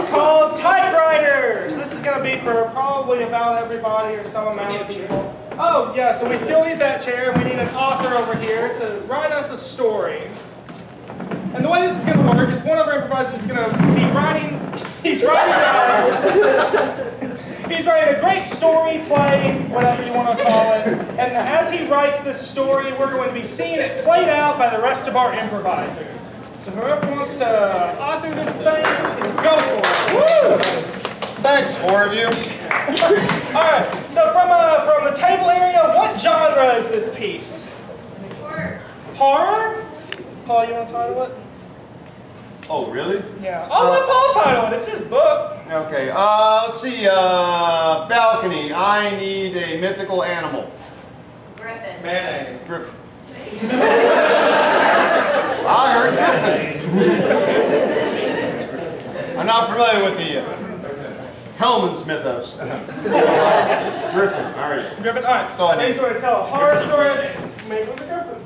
called Typewriters. This is going to be for probably about everybody or some amount of people. Oh, yeah, so we still need that chair. We need an author over here to write us a story. And the way this is going to work is one of our improvisers is going to be writing, he's writing a great story, play, whatever you want to call it. And as he writes this story, we're going to be seeing it played out by the rest of our improvisers. So whoever wants to author this thing can go for it. Woo! Thanks, four of you. All right, so from the table area, what genre is this piece? Horror. Horror? Paul, you want to title it? Oh, really? Yeah. I'll let Paul title it. It's his book. Okay, let's see, balcony. I need a mythical animal. Griffin. Mayonnaise. Griffin. I heard Griffin. I'm not familiar with the Hellman's mythos. Griffin, all right. Griffin, all right. So he's going to tell a horror story made with a griffin.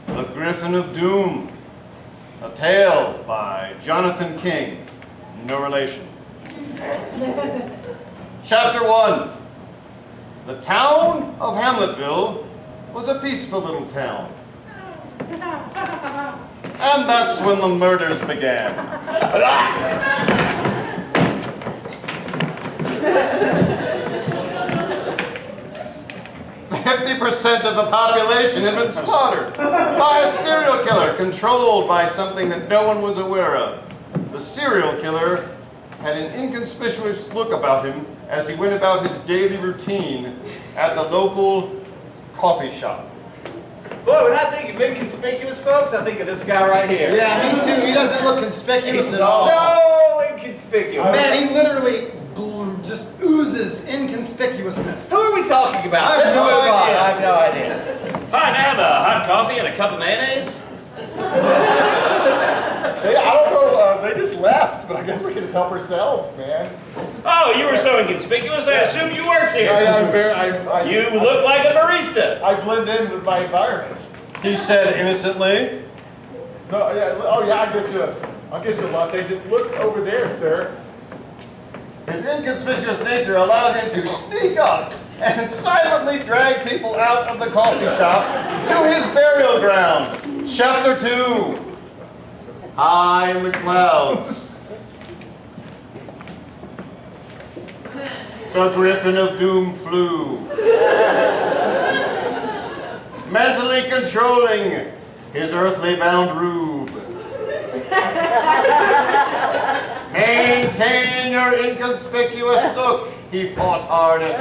The Griffin of Doom. A tale by Jonathan King. No relation. Chapter 1. The town of Hamletville was a peaceful little town. And that's when the murders began. 50% of the population had been slaughtered by a serial killer controlled by something that no one was aware of. The serial killer had an inconspicuous look about him as he went about his daily routine at the local coffee shop. Boy, when I think of inconspicuous folks, I think of this guy right here. Yeah, me too. He doesn't look conspicuous He's at all. so inconspicuous. Man, he literally just oozes inconspicuousns. Who are we talking about? I have Let's no move on. idea. I have no idea. Hi, can I have a hot coffee and a cup of mayonnaise? Hey, I don't know, they just left, but I guess we can just help ourselves, man. Oh, you were so inconspicuous, I assumed you worked here. You look like a barista. I blend in with my environment. He said innocently. So, yeah, oh yeah, I'll get you a latte. Just look over there, sir. His inconspicuous nature allowed him to sneak up and silently drag people out of the coffee shop to his burial ground. Chapter 2. High in the clouds. The Griffin of Doom flew. Mentally controlling his earthly bound rube. Maintain your inconspicuous look, he thought hard at him.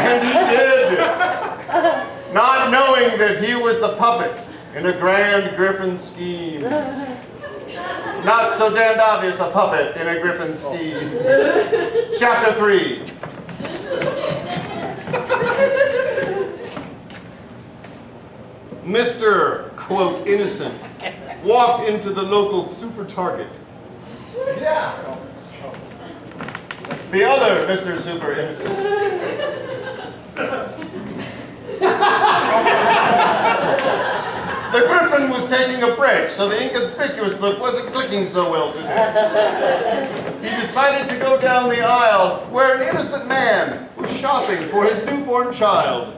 And he did, not knowing that he was the puppet in a grand griffin scheme. Not so damned obvious a puppet in a griffin scheme. Chapter 3. Mr. quote innocent walked into the local super target. Yeah. The other Mr. Super Innocent. The Griffin was taking a break, so the inconspicuous look wasn't clicking so well today. He decided to go down the aisle where an innocent man was shopping for his newborn child.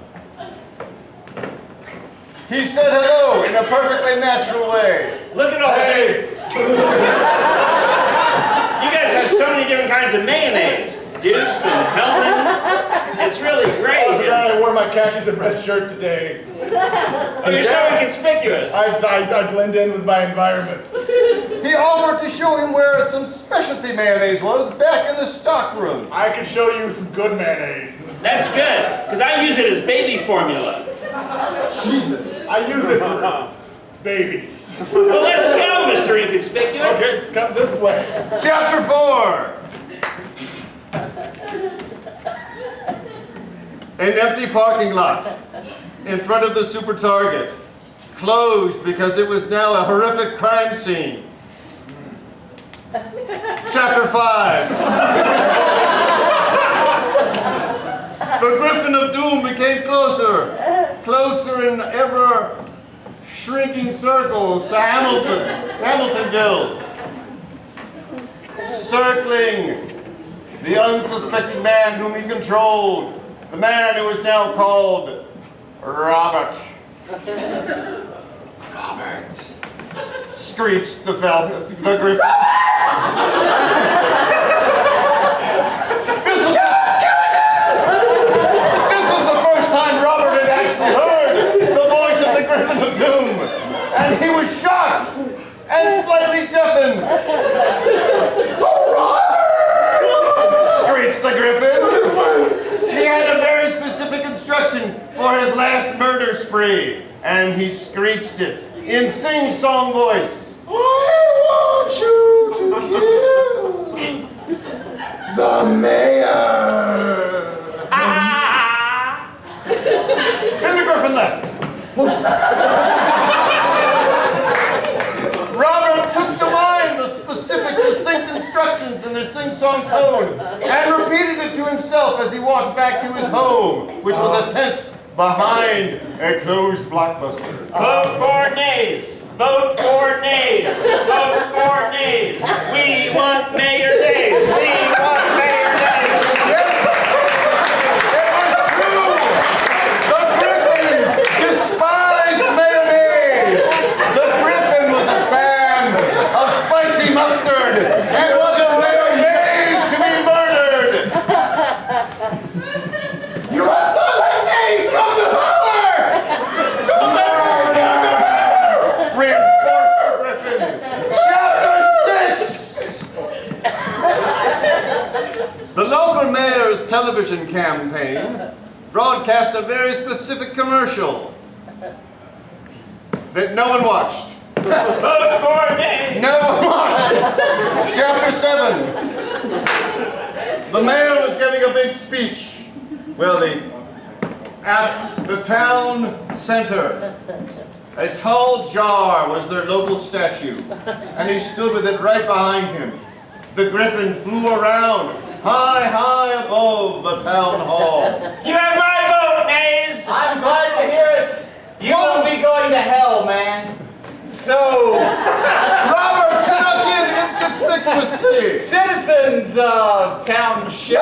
He said hello in a perfectly natural way. Look at all hey. You guys have so many different kinds of mayonnaise. Dukes and Hellmann's. It's really great. I forgot I wore my khakis and red shirt today. Oh, you're so inconspicuous. I blend in with my environment. He offered to show him where some specialty mayonnaise was back in the stock room. I can show you some good mayonnaise. That's good, because I use it as baby formula. Jesus. I use it for babies. Well, let's go, Mr. Inconspicuous. Okay, come this way. Chapter 4. An empty parking lot in front of the super target, closed because it was now a horrific crime scene. Chapter 5. The Griffin of Doom became closer and ever shrinking circles to Hamiltonville. Circling the unsuspecting man whom he controlled, the man who is now called Robert. Robert! Screeched the griffin. This was the first time Robert had actually heard the voice of the Griffin of Doom, and he was shocked and slightly deafened. Oh, Robert! Screeched the Griffin. He had a very specific instruction for his last murder spree, and he screeched it in sing-song voice. I want you to kill the mayor. And the Griffin left. Robert took to mind the specific, succinct instructions in their sing-song tone and repeated it to himself as he walked back to his home, which was a tent behind a closed blockbuster. Vote for nays. Vote for nays. Vote for nays. We want Mayor Nays. We want Mayor Nays. Yes, it was true. The Griffin despised mayonnaise. The Griffin was a fan of spicy mustard and wanted mayonnaise to be murdered. You must not let nays come to power. Don't let nays come to power. Reinforced the Griffin. Chapter 6. The local mayor's television campaign broadcast a very specific commercial that no one watched. Vote for nays. No one watched. Chapter 7. The mayor was giving a big speech. Well, at the town center, a tall jar was their local statue, and he stood with it right behind him. The Griffin flew around, high above the town hall. You have my vote, nays. I'm glad to hear it. You will be going to hell, man. So, Robert snuck in inconspicuously. citizens of Township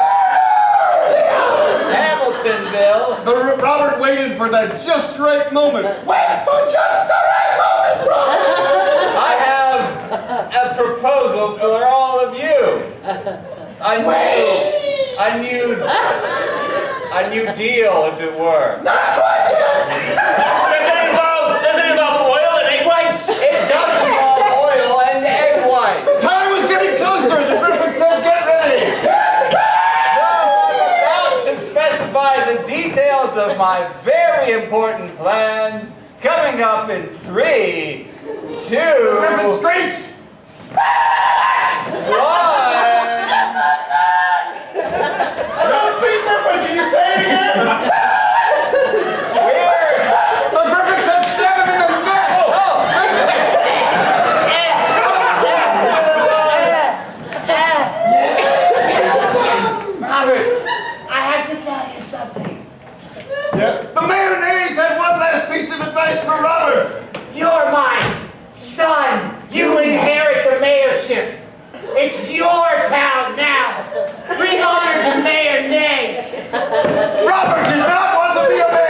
Hamiltonville, Robert waited for that just right moment. Wait for just the right moment, Robert! I have a proposal for all of you. A new deal, if it were. Does it involve oil and egg whites? It does involve oil and egg whites. Time was getting closer. The Griffin said, "Get ready." So I'm about to specify the details of my very important plan coming up in 3, 2, Griffin screeched. 1. No speak, Griffin. Can you say it again? Weird. The Griffin said, "Stab him in the neck." Robert, I have to tell you something. Yeah. The mayonnaise had one last piece of advice for Robert. You're my son. You inherit the mayorship. It's your town now. Bring on your mayonnaise. Robert did not want to be a mayor.